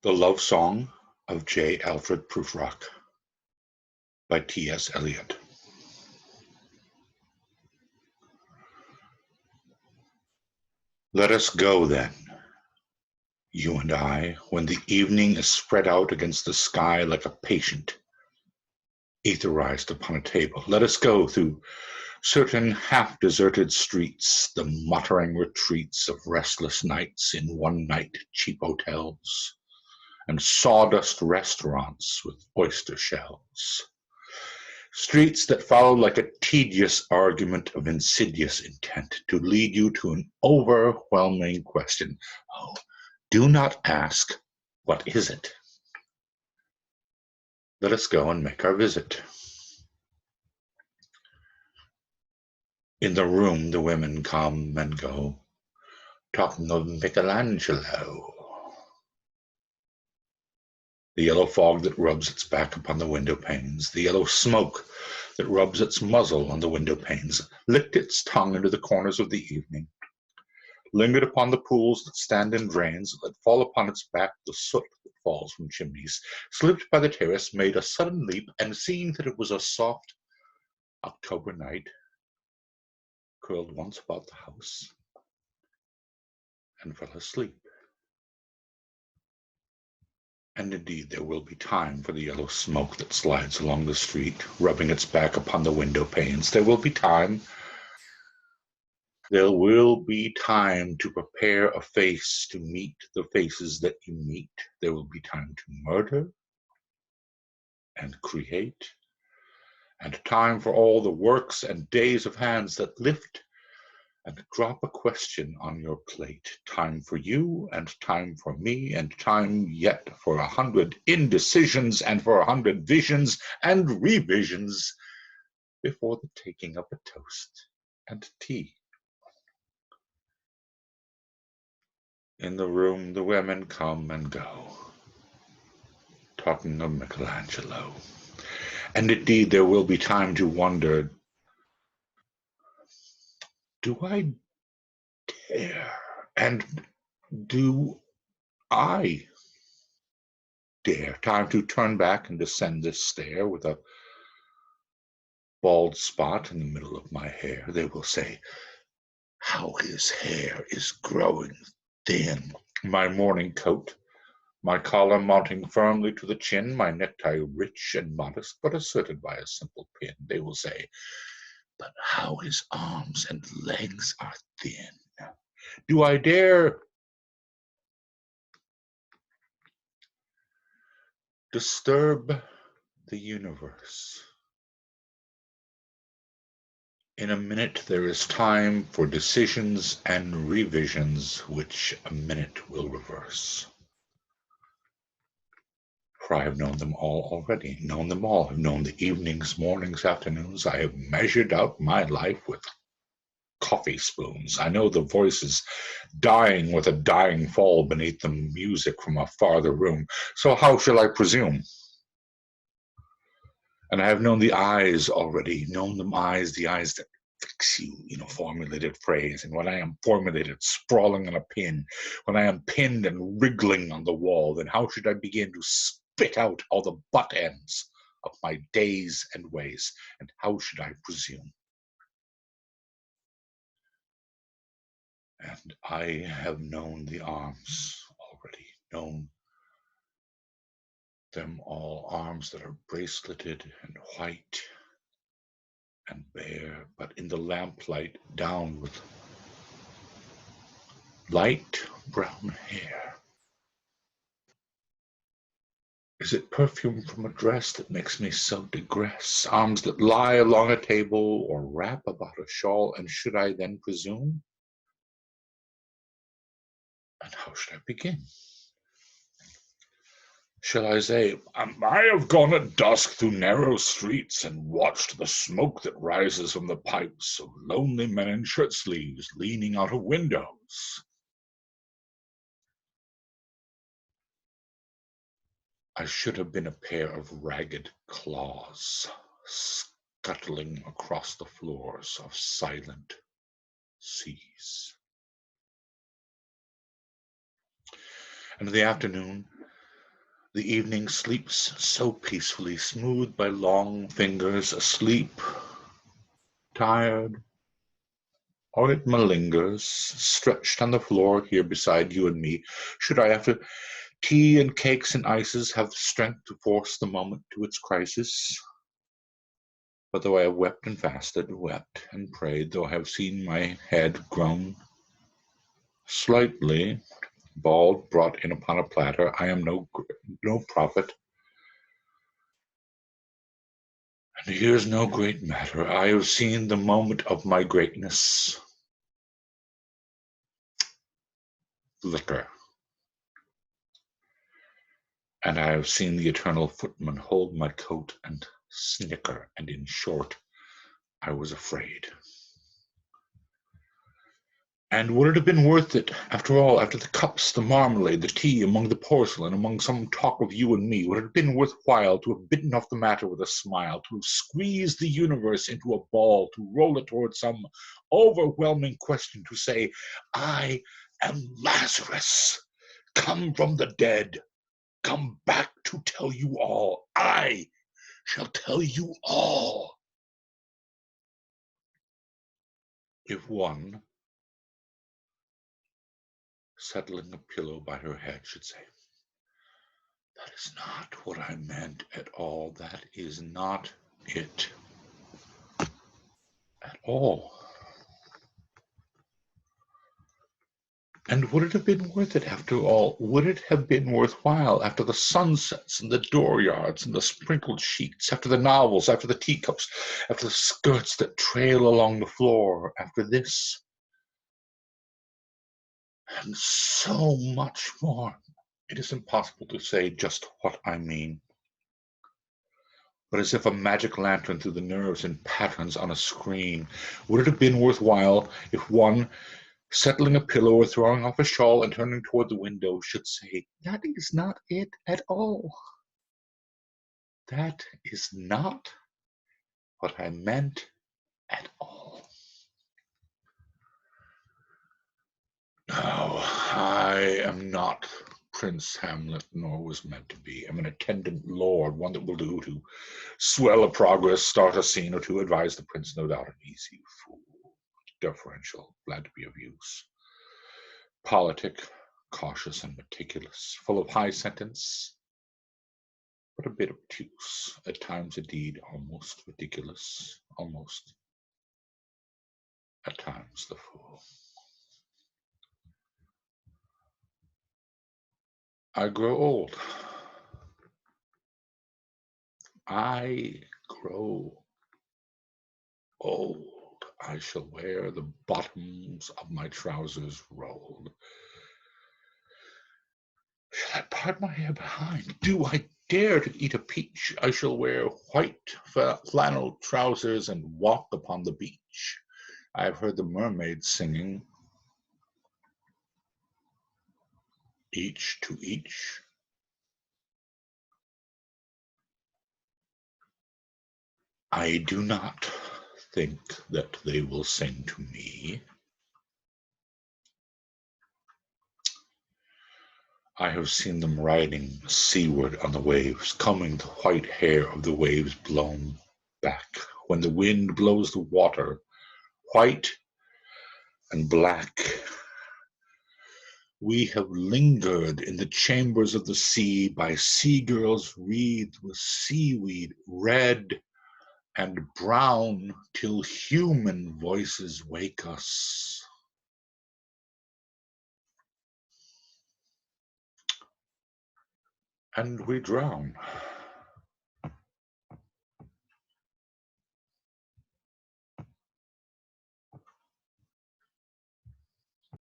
The Love Song of J. Alfred Prufrock by T.S. Eliot. Let us go then, you and I, when the evening is spread out against the sky like a patient, etherized upon a table. Let us go through certain half-deserted streets, the muttering retreats of restless nights in one-night cheap hotels, and sawdust restaurants with oyster shells. Streets that follow like a tedious argument of insidious intent to lead you to an overwhelming question. Oh, do not ask, what is it? Let us go and make our visit. In the room the women come and go, talking of Michelangelo. The yellow fog that rubs its back upon the window panes, the yellow smoke that rubs its muzzle on the window panes, licked its tongue into the corners of the evening, lingered upon the pools that stand in drains, let fall upon its back the soot that falls from chimneys, slipped by the terrace, made a sudden leap, and seeing that it was a soft October night, curled once about the house and fell asleep. And indeed there will be time for the yellow smoke that slides along the street, rubbing its back upon the window panes. There will be time. There will be time to prepare a face to meet the faces that you meet. There will be time to murder and create, and time for all the works and days of hands that lift and drop a question on your plate. Time for you, and time for me, and time yet for 100 indecisions, and for 100 visions and revisions before the taking of a toast and tea. In the room the women come and go, talking of Michelangelo. And indeed there will be time to wonder, do I dare? And do I dare? Time to turn back and descend this stair with a bald spot in the middle of my hair. They will say, how his hair is growing thin. My morning coat, my collar mounting firmly to the chin, my necktie rich and modest, but asserted by a simple pin. They will say, but how his arms and legs are thin. Do I dare disturb the universe? In a minute there is time for decisions and revisions, which a minute will reverse. For I have known them all already, known them all. I've known the evenings, mornings, afternoons. I have measured out my life with coffee spoons. I know the voices dying with a dying fall beneath the music from a farther room. So how shall I presume? And I have known the eyes already, known them eyes, the eyes that fix you in a formulated phrase. And when I am formulated, sprawling on a pin, when I am pinned and wriggling on the wall, then how should I begin to spit out all the butt ends of my days and ways? And how should I presume? And I have known the arms already, known them all, arms that are braceleted and white and bare, but in the lamplight down with light brown hair. Is it perfume from a dress that makes me so digress? Arms that lie along a table or wrap about a shawl, and should I then presume? And how should I begin? Shall I say, I have gone at dusk through narrow streets and watched the smoke that rises from the pipes of lonely men in shirt sleeves leaning out of windows? I should have been a pair of ragged claws scuttling across the floors of silent seas. And in the afternoon, The evening sleeps so peacefully, smoothed by long fingers, asleep, tired, or it malingers, stretched on the floor here beside you and me. Should I, after tea and cakes and ices, have the strength to force the moment to its crisis? But though I have wept and fasted, wept and prayed, though I have seen my head grown slightly bald, brought in upon a platter, I am no prophet, and here's no great matter. I have seen the moment of my greatness flicker, and I have seen the eternal footman hold my coat and snicker, and in short, I was afraid. And would it have been worth it, after all, after the cups, the marmalade, the tea, among the porcelain, among some talk of you and me, would it have been worth while to have bitten off the matter with a smile, to have squeezed the universe into a ball, to roll it towards some overwhelming question, to say, I am Lazarus, come from the dead, come back to tell you all. I shall tell you all. If one, settling a pillow by her head, should say, that is not what I meant at all. That is not it at all. And would it have been worth it after all? Would it have been worthwhile after the sunsets and the dooryards and the sprinkled sheets, after the novels, after the teacups, after the skirts that trail along the floor, after this? And so much more. It is impossible to say just what I mean. But as if a magic lantern through the nerves and patterns on a screen, would it have been worthwhile if one, settling a pillow or throwing off a shawl and turning toward the window, should say, that is not it at all. That is not what I meant at all. No, I am not Prince Hamlet, nor was meant to be. I'm an attendant lord, one that will do to swell a progress, start a scene, or to advise the prince, no doubt an easy fool, deferential, glad to be of use, politic, cautious and meticulous, full of high sentence, but a bit obtuse, at times indeed almost ridiculous, almost at times the fool. I grow old. I grow old. I shall wear the bottoms of my trousers rolled. Shall I part my hair behind? Do I dare to eat a peach? I shall wear white flannel trousers and walk upon the beach. I have heard the mermaids singing, each to each. I do not think that they will sing to me. I have seen them riding seaward on the waves, combing the white hair of the waves blown back. When the wind blows the water, white and black, we have lingered in the chambers of the sea by sea-girls wreathed with seaweed, red and brown, till human voices wake us. And we drown.